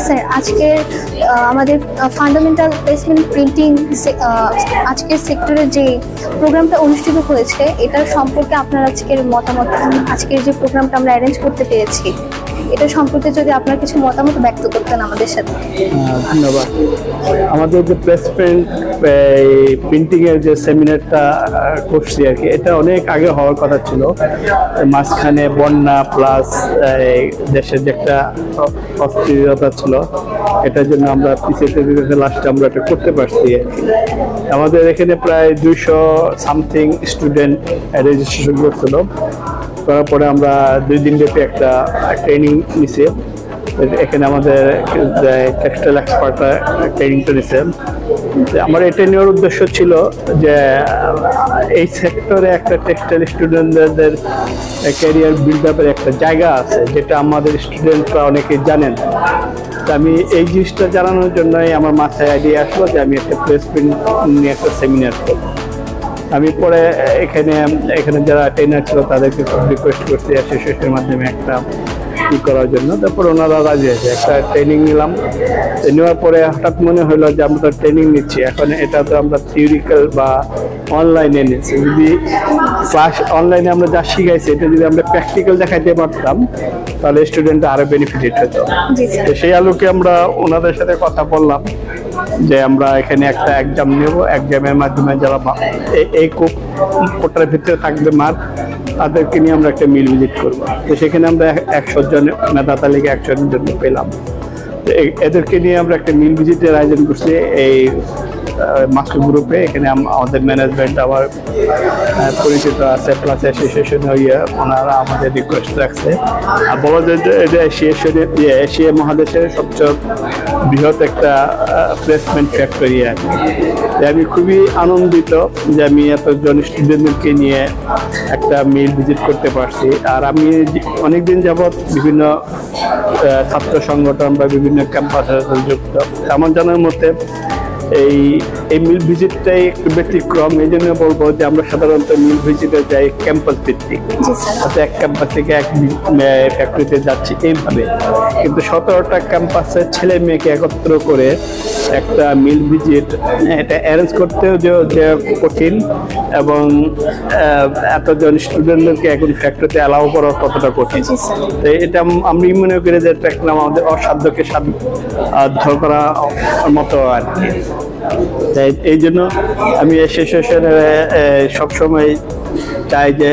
Sir আজকের আমাদের fundamental placement printing আজকের সেক্টরের যে প্রোগ্রামটা অনুষ্ঠিত হয়েছে এটার সম্পর্কে আপনার আজকের মতামত, আজকের যে প্রোগ্রামটা আমরা অ্যারেঞ্জ করতে পেরেছি এটা সম্পর্কে যদি আপনার কিছু মতামত ব্যক্ত করতেন আমাদের সাথে। ধন্যবাদ। আমাদের যে প্লেসমেন্ট প্রিন্টিং এর যে সেমিনারটা করছি আর কি, এটা অনেক আগে হওয়ার কথা ছিল। মাঝখানে বন্যা প্লাস দেশের যে একটা অস্থিরতা ছিল, এটার জন্য আমরা পিছিয়ে লাস্টে আমরা এটা করতে পারছি। আমাদের এখানে প্রায় 200 সামথিং স্টুডেন্ট রেজিস্ট্রেশন করছিল। করার পরে আমরা 2 দিন ব্যাপী একটা ট্রেনিং নিছি। এখানে আমাদের টেক্সটাইল এক্সপার্টরা ট্রেনিংটা নিছে। আমার এটা নেওয়ার উদ্দেশ্য ছিল যে এই সেক্টরে একটা টেক্সটাইল স্টুডেন্টদের ক্যারিয়ার বিল্ড আপের একটা জায়গা আছে, যেটা আমাদের স্টুডেন্টরা অনেকেই জানেন। আমি এই জিনিসটা জানানোর জন্যই আমার মাথায় আইডিয়া আসলো যে আমি একটা প্লেসমেন্ট নিয়ে একটা সেমিনার করব। আমি পরে এখানে যারা ট্রেনার ছিল তাদেরকে রিকোয়েস্ট করছি অ্যাসোসিয়েশনের মাধ্যমে একটা ই করার জন্য। তারপর ওনারা রাজি আছে, একটা ট্রেনিং নিলাম। নেওয়ার পরে হঠাৎ মনে হলো যে আমরা তো ট্রেনিং নিচ্ছি, এখন এটা তো আমরা থিওরিক্যাল বা অনলাইনে নিচ্ছি। যদি ক্লাস অনলাইনে আমরা যা শিখাইছি এটা যদি আমরা প্র্যাকটিক্যাল দেখাইতে পারতাম তাহলে স্টুডেন্টরা আরো বেনিফিটেড হতো। সেই আলোকে আমরা ওনাদের সাথে কথা বললাম যে আমরা এখানে একটা এক্সাম নেব, এক্সামের মাধ্যমে যারা এই কোটার ভিতরে থাকবে মার্ক, তাদেরকে নিয়ে আমরা একটা মিল ভিজিট করবো। তো সেখানে আমরা 100 জন মেধা তালিকা 100 জনের জন্য পেলাম। এদেরকে নিয়ে আমরা একটা মিল ভিজিটের আয়োজন করছি এই মাস্টার গ্রুপে। এখানে আমাদের ম্যানেজমেন্ট আমার পরিচিত আছে, প্লাস অ্যাসোসিয়েশন ওনারা আমাদের রিকোয়েস্ট রাখছে। আর বলা যায় যে এটা এশিয়া মহাদেশের সবচেয়ে বৃহৎ একটা প্লেসমেন্ট ফ্যাক্টরি আর কি। আমি খুবই আনন্দিত যে আমি এতজন স্টুডেন্টদেরকে নিয়ে একটা মিল ভিজিট করতে পারছি। আর আমি অনেকদিন যাবৎ বিভিন্ন ছাত্র সংগঠন বা বিভিন্ন ক্যাম্পাসের সাথে যুক্ত। আমার জানার মতে এই মিল ভিজিটটাই একটু ব্যতিক্রম। এই জন্য বলবো যে আমরা সাধারণত মিল ভিজিটে যাই ক্যাম্পাস ভিত্তিক, এক ক্যাম্পাস থেকে এক ফ্যাক্টরিতে যাচ্ছি এইভাবে। কিন্তু 17টা ক্যাম্পাসের ছেলে মেয়েকে একত্র করে একটা মিল ভিজিট এটা অ্যারেঞ্জ করতেও যে কঠিন, এবং এতজন স্টুডেন্টদেরকে এখন ফ্যাক্টরিতে অ্যালাউ করা কতটা কঠিন। তো এটা আমি মনে করি যে এটা একটা আমাদের অসাধ্যকে সাধ্য করা মতো আর কি। এই জন্য আমি অ্যাসোসিয়েশনে সবসময় চাই যে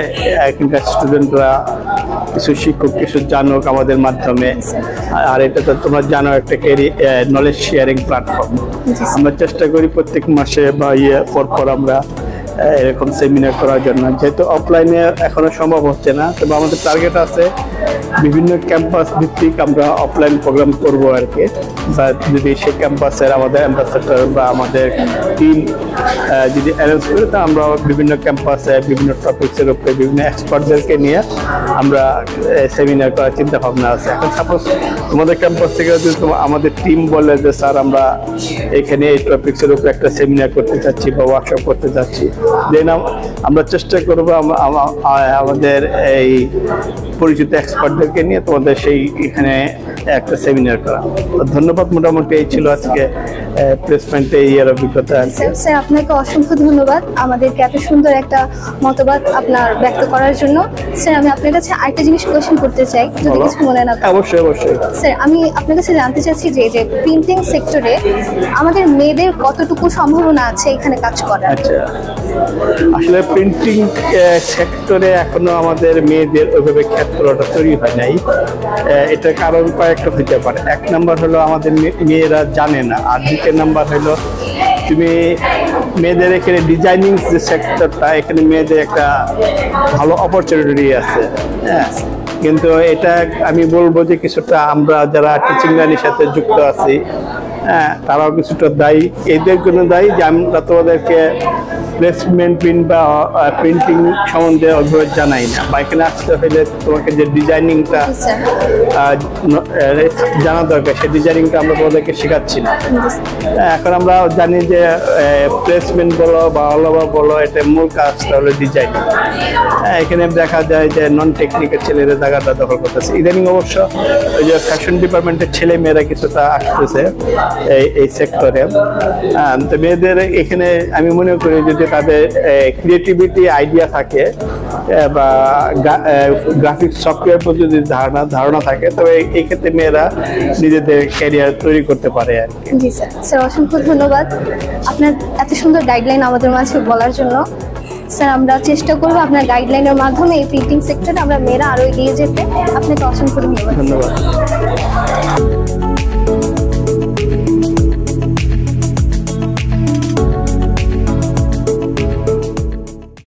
এখানকার স্টুডেন্টরা কিছু শিক্ষক কিছু জানুক আমাদের মাধ্যমে। আর এটা তো তোমরা জানো একটা নলেজ শেয়ারিং প্ল্যাটফর্ম। আমরা চেষ্টা করি প্রত্যেক মাসে বা পরপর আমরা এরকম সেমিনার করার জন্য। যেহেতু অফলাইনে এখনো সম্ভব হচ্ছে না, তবে আমাদের টার্গেট আছে বিভিন্ন ক্যাম্পাস ভিত্তিক আমরা অফলাইন প্রোগ্রাম করবো আর কি। বা যদি সেই ক্যাম্পাসের আমাদের অ্যাম্বাসেডর বা আমাদের টিম যদি অ্যারেঞ্জ করি, তা আমরা বিভিন্ন ক্যাম্পাসে বিভিন্ন টপিক্সের উপরে বিভিন্ন এক্সপার্টদেরকে নিয়ে আমরা সেমিনার করার চিন্তা ভাবনা আছে। এখন সাপোজ তোমাদের ক্যাম্পাস থেকে যদি আমাদের টিম বলে যে স্যার আমরা এখানে এই টপিক্সের উপরে একটা সেমিনার করতে চাচ্ছি বা ওয়ার্কশপ করতে চাচ্ছি, দেন আমরা চেষ্টা করবো আমাদের এই পরিচিত এক্সপার্টদেরকে নিয়ে তোমাদের সেই এখানে একটা সেমিনার করা। ধন্যবাদ। মোটামুটি এই ছিল আজকে প্লেসমেন্টে এর অভিজ্ঞতা। স্যার আপনাকে অসংখ্য ধন্যবাদ আমাদেরকে এত সুন্দর একটা মতবাদ আপনার ব্যক্ত করার জন্য। স্যার আমি আপনার কাছে আরেকটা জিনিস কোয়েশ্চেন করতে চাই, যদি কিছু মনে না করেন। অবশ্যই অবশ্যই। স্যার আমি আপনার কাছে জানতে চাচ্ছি যে প্রিন্টিং সেক্টরে আমাদের মেয়েদের কতটুকু সম্ভাবনা আছে এখানে কাজ করার? আচ্ছা, আসলে প্রিন্টিং সেক্টরে এখনো আমাদের মেয়েদের ওইভাবে ক্ষেত্রটা তৈরি হয় নাই। এটার কারণ কয়েকটা হতে পারে। 1 নাম্বার হলো আমাদের মেয়েরা জানে না, আর 2 নাম্বার হলো তুমি মেয়েদের এখানে ডিজাইনিং যে সেক্টরটা, এখানে মেয়েদের একটা ভালো অপরচুনিটি আছে। হ্যাঁ, কিন্তু এটা আমি বলবো যে কিছুটা আমরা যারা টিচিং লাইনের সাথে যুক্ত আছি হ্যাঁ, তারাও কিছুটা দায়ী, এদের জন্য দায়ী যে আমরা তোমাদেরকে প্লেসমেন্ট প্রিন্ট বা প্রিন্টিং সম্বন্ধে অভিজ্ঞতা জানাই না, বা এখানে আসতে হলে তোমাকে যে ডিজাইনিংটা জানা দরকার সেই ডিজাইনিংটা আমরা তোমাদেরকে শেখাচ্ছি না। এখন আমরা জানি যে প্লেসমেন্ট বলো বা অলওভার বলো, এটা মূল কাজটা হলো ডিজাইনিং। এখানে দেখা যায় যে নন টেকনিক্যাল ছেলেদের জায়গাটা দখল করতেছে। ইদানিং অবশ্য ওই যে ফ্যাশন ডিপার্টমেন্টের ছেলে মেয়েরা কিছুটা আসতেছে এই সেক্টরে। তো মেয়েদের এখানে আমি মনে করি যদি তাদের ক্রিয়েটিভিটি আইডিয়া থাকে বা গ্রাফিক্স সফটওয়্যার প্রতি যদি ধারণা থাকে, তবে এই ক্ষেত্রে মেয়েরা নিজেদের ক্যারিয়ার তৈরি করতে পারে আর কি। জি স্যার, স্যার অসংখ্য ধন্যবাদ আপনার এত সুন্দর গাইডলাইন আমাদের মাঝে বলার জন্য। স্যার আমরা চেষ্টা করবো আপনার গাইডলাইনের মাধ্যমে এই প্রিন্টিং সেক্টরে আমরা মেয়েরা আরো এগিয়ে যেতে। আপনাকে অসংখ্য ধন্যবাদ। ধন্যবাদ।